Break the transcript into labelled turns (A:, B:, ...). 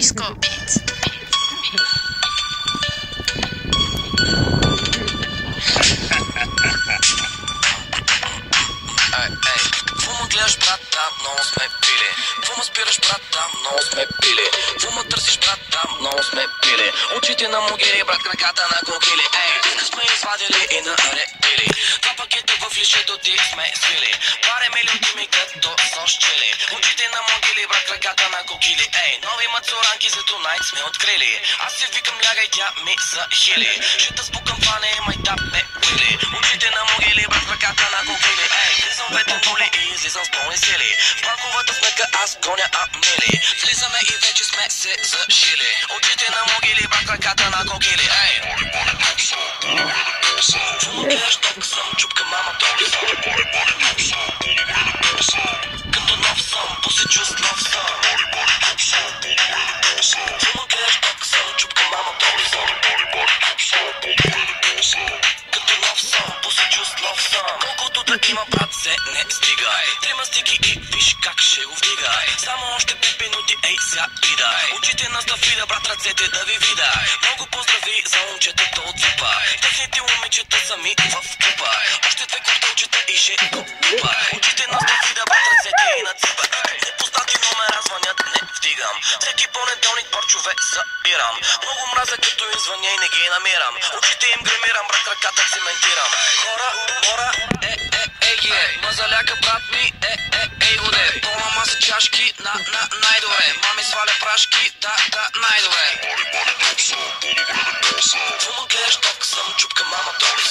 A: Disco Beats.
B: Какво ме гледаш, брат, там много сме пили. Какво ме спираш, брат, там много сме пили. Какво ме търсиш, брат, там много сме пили. Очите на могили, брат, краката на кокили. Днеска сме извадили и наредили. Два пакета в лишето ти сме свили. Паре любими като сощели. Очите на могили, брат, краката на кокили. Нови мацуранки за тунайт сме открили. Аз си викам, лягай, тя ми захили. Ще те спукам, това не е майтап, бе, уили. Очите на могили, брат, краката на кокили. Влизам вече нули и излизам с пълни сили. В банковата сметка аз гоня амили. Влизаме и вече сме се зашили. Очите на могили, брат, краката на кокили. Какво ме гледаш, толкова съм, чупка мама толкова. Като нов съм, пуси чувствам съм. Какво ме гледаш, толкова съм, чупка мама толкова. Като нов съм, пуси чувствам съм. Колкото да има, брат, се не стига. Трима стиги и виж как ще го вдига. Само още 5 минути, ся пида. Очите на стафида, брат, ръцете да ви вида. Много поздрави за момчетата от ЦИПа. Техните момичета са ми в клипа. Още 2 коктейлчета и ще го купа. Очите на стафида, брат, ръцете и на ЦИПа. Непознати номера звънят, не вдигам. Всеки понеделник борчове събирам. Много мраза като им звъня и не ги намирам. Очите им гримирам, брат, краката циментирам. Хора, мазаляка, брат ми, годе. Пълна маса чашки, най-добре. Мами сваля прашки, да, най-добре. Какво ме гледаш, толкова съм, чупка мама толкова.